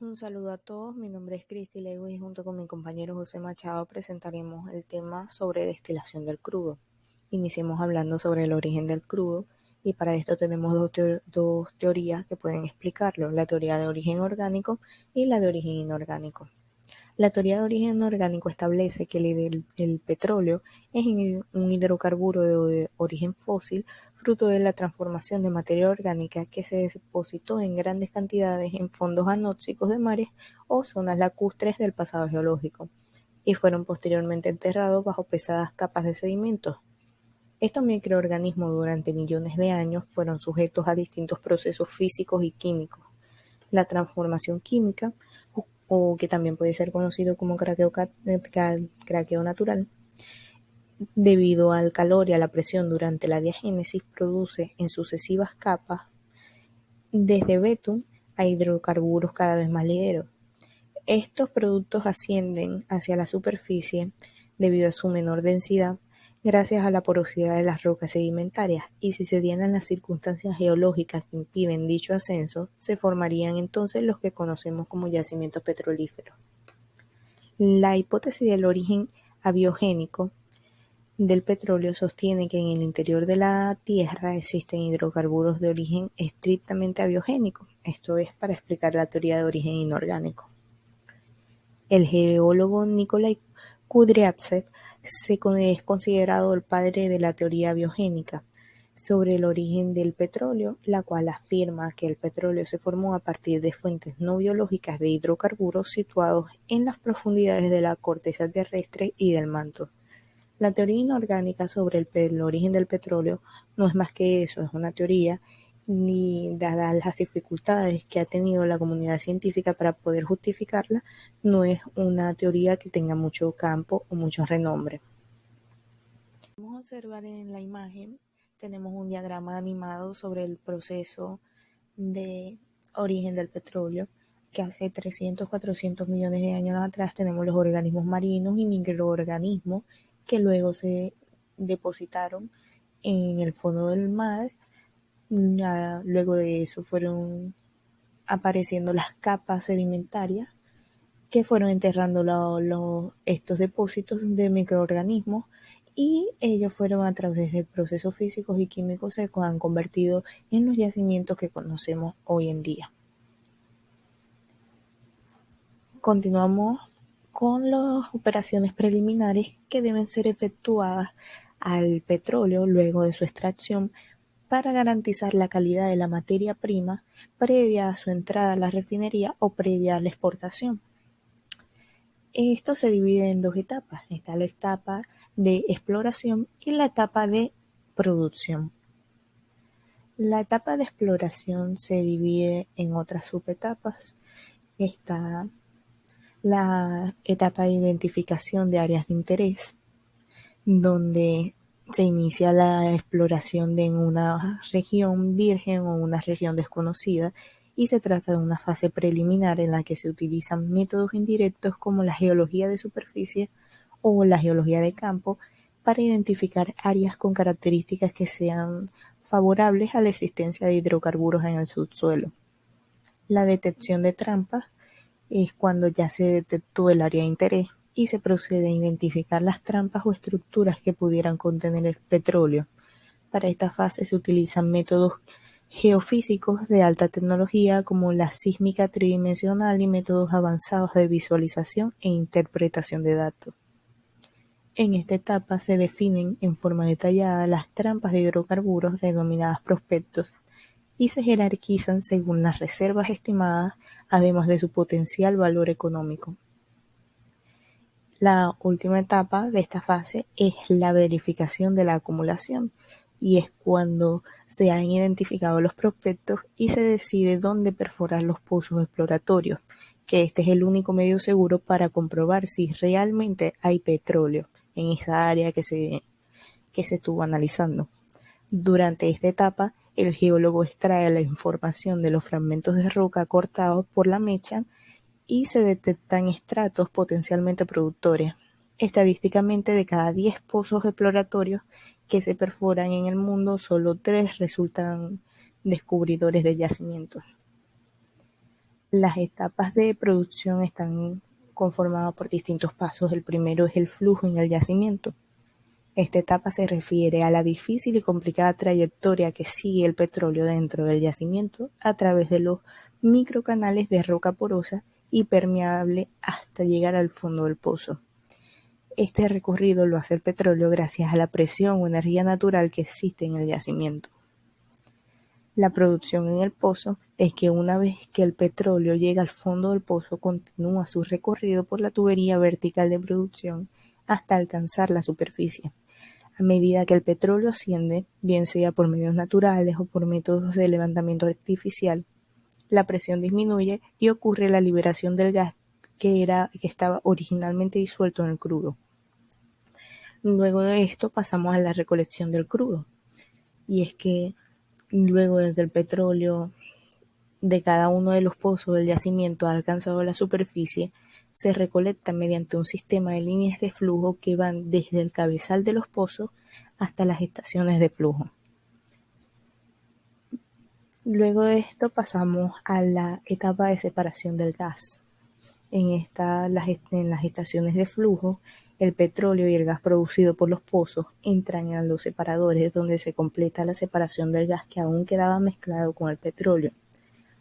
Un saludo a todos, mi nombre es Cristi Lewis y junto con mi compañero José Machado presentaremos el tema sobre destilación del crudo. Iniciemos hablando sobre el origen del crudo y para esto tenemos dos teorías que pueden explicarlo, la teoría de origen orgánico y la de origen inorgánico. La teoría de origen orgánico establece que el petróleo es un hidrocarburo de origen fósil, fruto de la transformación de materia orgánica que se depositó en grandes cantidades en fondos anóxicos de mares o zonas lacustres del pasado geológico, y fueron posteriormente enterrados bajo pesadas capas de sedimentos. Estos microorganismos durante millones de años fueron sujetos a distintos procesos físicos y químicos. La transformación química, o que también puede ser conocido como craqueo natural, debido al calor y a la presión durante la diagénesis, produce en sucesivas capas, desde betún a hidrocarburos cada vez más ligeros. Estos productos ascienden hacia la superficie debido a su menor densidad, gracias a la porosidad de las rocas sedimentarias, y si se dieran las circunstancias geológicas que impiden dicho ascenso, se formarían entonces los que conocemos como yacimientos petrolíferos. La hipótesis del origen abiogénico del petróleo sostiene que en el interior de la Tierra existen hidrocarburos de origen estrictamente abiogénico, esto es para explicar la teoría de origen inorgánico. El geólogo Nikolai Kudryavtsev es considerado el padre de la teoría biogénica sobre el origen del petróleo, la cual afirma que el petróleo se formó a partir de fuentes no biológicas de hidrocarburos situados en las profundidades de la corteza terrestre y del manto. La teoría inorgánica sobre el origen del petróleo no es más que eso, es una teoría, ni dadas las dificultades que ha tenido la comunidad científica para poder justificarla, no es una teoría que tenga mucho campo o mucho renombre. Vamos a observar en la imagen, tenemos un diagrama animado sobre el proceso de origen del petróleo, que hace 300, 400 millones de años atrás tenemos los organismos marinos y microorganismos que luego se depositaron en el fondo del mar. Luego de eso fueron apareciendo las capas sedimentarias que fueron enterrando estos depósitos de microorganismos, y ellos fueron a través de procesos físicos y químicos se han convertido en los yacimientos que conocemos hoy en día. Continuamos con las operaciones preliminares que deben ser efectuadas al petróleo luego de su extracción para garantizar la calidad de la materia prima previa a su entrada a la refinería o previa a la exportación. Esto se divide en dos etapas. Está la etapa de exploración y la etapa de producción. La etapa de exploración se divide en otras subetapas. Está la etapa de identificación de áreas de interés, donde se inicia la exploración de una región virgen o una región desconocida, y se trata de una fase preliminar en la que se utilizan métodos indirectos como la geología de superficie o la geología de campo para identificar áreas con características que sean favorables a la existencia de hidrocarburos en el subsuelo. La detección de trampas es cuando ya se detectó el área de interés y se procede a identificar las trampas o estructuras que pudieran contener el petróleo. Para esta fase se utilizan métodos geofísicos de alta tecnología como la sísmica tridimensional y métodos avanzados de visualización e interpretación de datos. En esta etapa se definen en forma detallada las trampas de hidrocarburos denominadas prospectos y se jerarquizan según las reservas estimadas, además de su potencial valor económico. La última etapa de esta fase es la verificación de la acumulación, y es cuando se han identificado los prospectos y se decide dónde perforar los pozos exploratorios, que este es el único medio seguro para comprobar si realmente hay petróleo en esa área que se estuvo analizando. Durante esta etapa, el geólogo extrae la información de los fragmentos de roca cortados por la mecha y se detectan estratos potencialmente productores. Estadísticamente, de cada 10 pozos exploratorios que se perforan en el mundo, solo 3 resultan descubridores de yacimientos. Las etapas de producción están conformadas por distintos pasos. El primero es el flujo en el yacimiento. Esta etapa se refiere a la difícil y complicada trayectoria que sigue el petróleo dentro del yacimiento a través de los microcanales de roca porosa y permeable hasta llegar al fondo del pozo. Este recorrido lo hace el petróleo gracias a la presión o energía natural que existe en el yacimiento. La producción en el pozo es que una vez que el petróleo llega al fondo del pozo, continúa su recorrido por la tubería vertical de producción hasta alcanzar la superficie. A medida que el petróleo asciende, bien sea por medios naturales o por métodos de levantamiento artificial, la presión disminuye y ocurre la liberación del gas que estaba originalmente disuelto en el crudo. Luego de esto pasamos a la recolección del crudo. Y es que luego de que el petróleo de cada uno de los pozos del yacimiento ha alcanzado la superficie, se recolecta mediante un sistema de líneas de flujo que van desde el cabezal de los pozos hasta las estaciones de flujo. Luego de esto pasamos a la etapa de separación del gas. En las estaciones de flujo, el petróleo y el gas producido por los pozos entran en los separadores donde se completa la separación del gas que aún quedaba mezclado con el petróleo.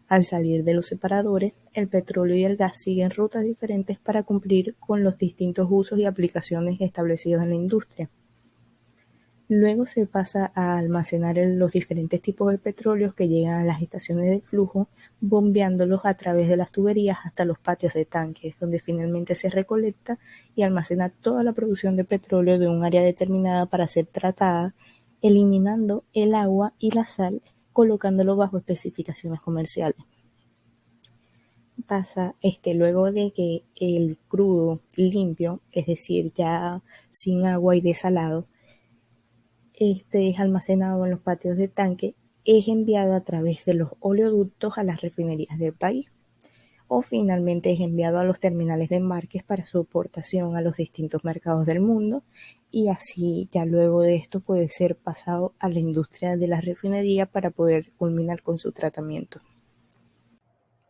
Al salir de los separadores, el petróleo y el gas siguen rutas diferentes para cumplir con los distintos usos y aplicaciones establecidos en la industria. Luego se pasa a almacenar los diferentes tipos de petróleos que llegan a las estaciones de flujo, bombeándolos a través de las tuberías hasta los patios de tanques, donde finalmente se recolecta y almacena toda la producción de petróleo de un área determinada para ser tratada, eliminando el agua y la sal, colocándolo bajo especificaciones comerciales. Pasa luego de que el crudo limpio, es decir, ya sin agua y desalado, es almacenado en los patios de tanque, es enviado a través de los oleoductos a las refinerías del país, o finalmente es enviado a los terminales de embarques para su aportación a los distintos mercados del mundo, y así ya luego de esto puede ser pasado a la industria de la refinería para poder culminar con su tratamiento.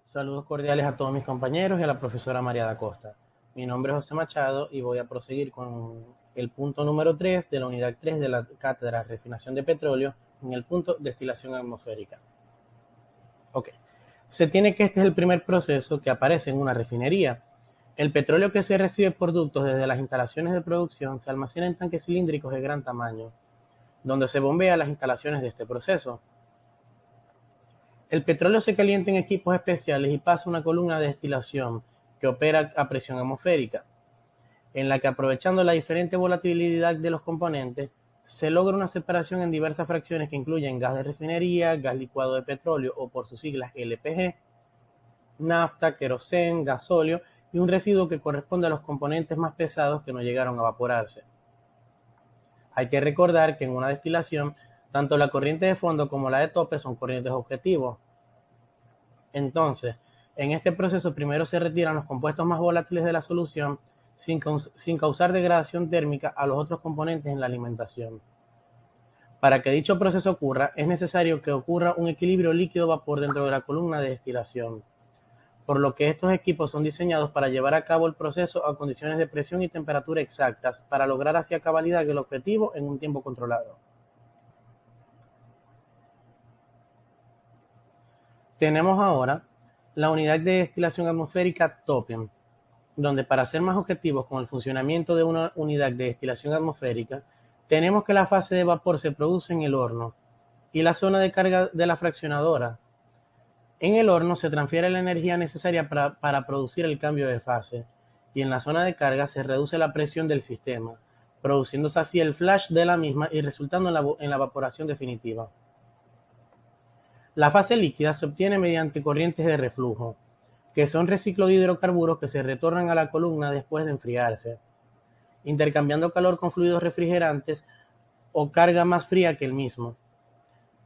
Saludos cordiales a todos mis compañeros y a la profesora María da Costa. Mi nombre es José Machado y voy a proseguir con el punto número 3 de la unidad 3 de la cátedra Refinación de Petróleo en el punto Destilación atmosférica. Ok. Se tiene que este es el primer proceso que aparece en una refinería. El petróleo que se recibe por ductos desde las instalaciones de producción se almacena en tanques cilíndricos de gran tamaño, donde se bombea las instalaciones de este proceso. El petróleo se calienta en equipos especiales y pasa a una columna de destilación que opera a presión atmosférica, en la que, aprovechando la diferente volatilidad de los componentes, se logra una separación en diversas fracciones que incluyen gas de refinería, gas licuado de petróleo o por sus siglas LPG, nafta, queroseno, gasóleo y un residuo que corresponde a los componentes más pesados que no llegaron a evaporarse. Hay que recordar que en una destilación, tanto la corriente de fondo como la de tope son corrientes objetivos. Entonces, en este proceso primero se retiran los compuestos más volátiles de la solución sin causar degradación térmica a los otros componentes en la alimentación. Para que dicho proceso ocurra, es necesario que ocurra un equilibrio líquido-vapor dentro de la columna de destilación, por lo que estos equipos son diseñados para llevar a cabo el proceso a condiciones de presión y temperatura exactas para lograr así a cabalidad el objetivo en un tiempo controlado. Tenemos ahora la unidad de destilación atmosférica TOPEM, donde para ser más objetivos con el funcionamiento de una unidad de destilación atmosférica, tenemos que la fase de vapor se produce en el horno y la zona de carga de la fraccionadora. En el horno se transfiere la energía necesaria para producir el cambio de fase, y en la zona de carga se reduce la presión del sistema, produciéndose así el flash de la misma y resultando en la evaporación definitiva. La fase líquida se obtiene mediante corrientes de reflujo, que son reciclo de hidrocarburos que se retornan a la columna después de enfriarse, intercambiando calor con fluidos refrigerantes o carga más fría que el mismo.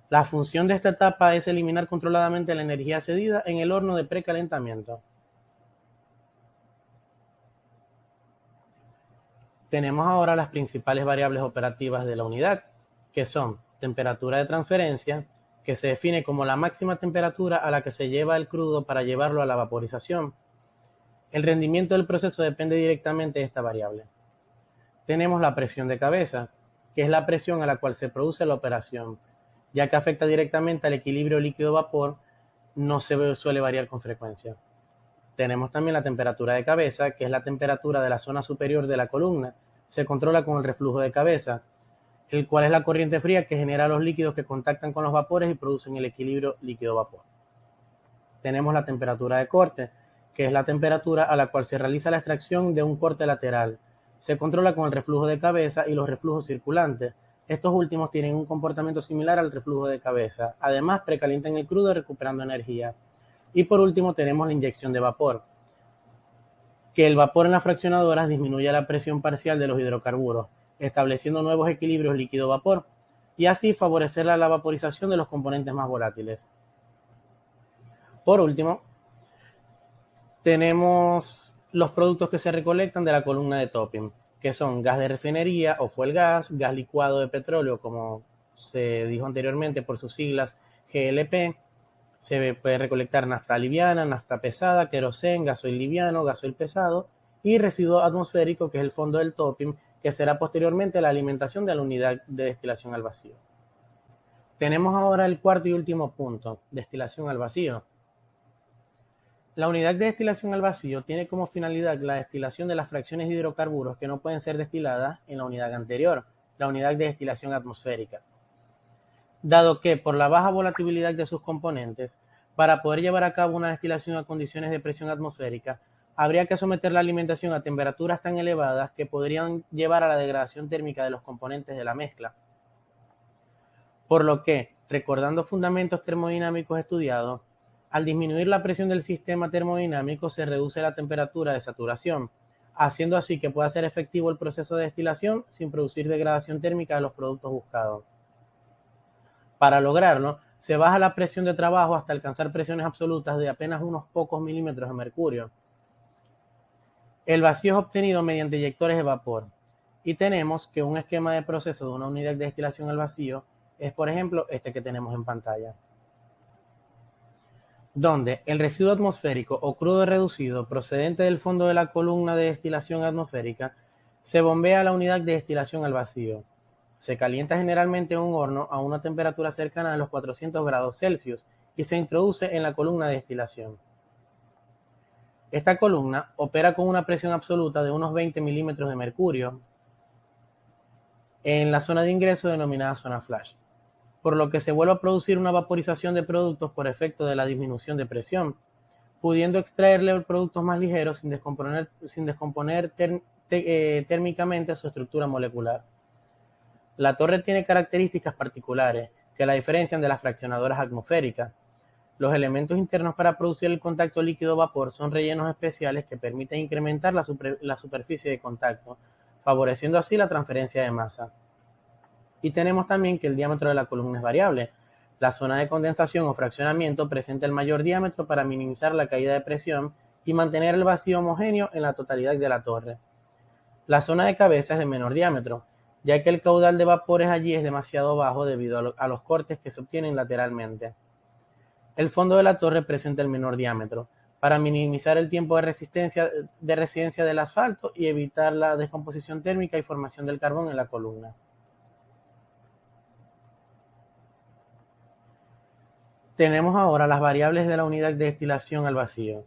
La función de esta etapa es eliminar controladamente la energía cedida en el horno de precalentamiento. Tenemos ahora las principales variables operativas de la unidad, que son temperatura de transferencia, que se define como la máxima temperatura a la que se lleva el crudo para llevarlo a la vaporización. El rendimiento del proceso depende directamente de esta variable. Tenemos la presión de cabeza, que es la presión a la cual se produce la operación, ya que afecta directamente al equilibrio líquido-vapor, no se suele variar con frecuencia. Tenemos también la temperatura de cabeza, que es la temperatura de la zona superior de la columna. Se controla con el reflujo de cabeza, el cual es la corriente fría que genera los líquidos que contactan con los vapores y producen el equilibrio líquido-vapor. Tenemos la temperatura de corte, que es la temperatura a la cual se realiza la extracción de un corte lateral. Se controla con el reflujo de cabeza y los reflujos circulantes. Estos últimos tienen un comportamiento similar al reflujo de cabeza. Además, precalientan el crudo recuperando energía. Y por último tenemos la inyección de vapor, que el vapor en las fraccionadoras disminuye la presión parcial de los hidrocarburos, estableciendo nuevos equilibrios líquido-vapor, y así favorecer la vaporización de los componentes más volátiles. Por último, tenemos los productos que se recolectan de la columna de topping, que son gas de refinería o fuel gas licuado de petróleo, como se dijo anteriormente por sus siglas GLP. Se puede recolectar nafta liviana, nafta pesada, querosén, gasoil liviano, gasoil pesado y residuo atmosférico, que es el fondo del topping, que será posteriormente la alimentación de la unidad de destilación al vacío. Tenemos ahora el cuarto y último punto, destilación al vacío. La unidad de destilación al vacío tiene como finalidad la destilación de las fracciones de hidrocarburos que no pueden ser destiladas en la unidad anterior, la unidad de destilación atmosférica. Dado que, por la baja volatilidad de sus componentes, para poder llevar a cabo una destilación a condiciones de presión atmosférica, habría que someter la alimentación a temperaturas tan elevadas que podrían llevar a la degradación térmica de los componentes de la mezcla. Por lo que, recordando fundamentos termodinámicos estudiados, al disminuir la presión del sistema termodinámico se reduce la temperatura de saturación, haciendo así que pueda ser efectivo el proceso de destilación sin producir degradación térmica de los productos buscados. Para lograrlo, se baja la presión de trabajo hasta alcanzar presiones absolutas de apenas unos pocos milímetros de mercurio. El vacío es obtenido mediante eyectores de vapor. Y tenemos que un esquema de proceso de una unidad de destilación al vacío es, por ejemplo, este que tenemos en pantalla, donde el residuo atmosférico o crudo reducido procedente del fondo de la columna de destilación atmosférica se bombea a la unidad de destilación al vacío. Se calienta generalmente en un horno a una temperatura cercana a los 400 grados Celsius y se introduce en la columna de destilación. Esta columna opera con una presión absoluta de unos 20 milímetros de mercurio en la zona de ingreso denominada zona flash, por lo que se vuelve a producir una vaporización de productos por efecto de la disminución de presión, pudiendo extraerle productos más ligeros sin descomponer térmicamente su estructura molecular. La torre tiene características particulares que la diferencian de las fraccionadoras atmosféricas. Los elementos internos para producir el contacto líquido-vapor son rellenos especiales que permiten incrementar la superficie de contacto, favoreciendo así la transferencia de masa. Y tenemos también que el diámetro de la columna es variable. La zona de condensación o fraccionamiento presenta el mayor diámetro para minimizar la caída de presión y mantener el vacío homogéneo en la totalidad de la torre. La zona de cabeza es de menor diámetro, ya que el caudal de vapores allí es demasiado bajo debido a los cortes que se obtienen lateralmente. El fondo de la torre presenta el menor diámetro, para minimizar el tiempo de residencia del asfalto y evitar la descomposición térmica y formación del carbón en la columna. Tenemos ahora las variables de la unidad de destilación al vacío,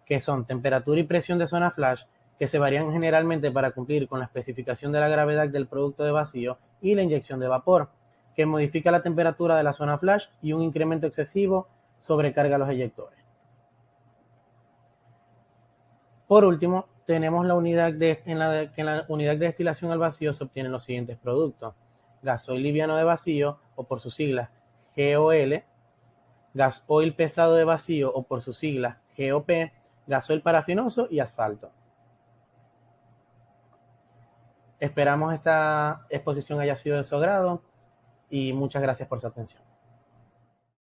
que son temperatura y presión de zona flash, que se varían generalmente para cumplir con la especificación de la gravedad del producto de vacío, y la inyección de vapor, que modifica la temperatura de la zona flash y un incremento excesivo sobrecarga los eyectores. Por último, tenemos en la unidad de destilación al vacío se obtienen los siguientes productos: gasoil liviano de vacío, o por sus siglas GOL, gasoil pesado de vacío, o por sus siglas GOP, gasoil parafinoso y asfalto. Esperamos esta exposición haya sido de su agrado y muchas gracias por su atención.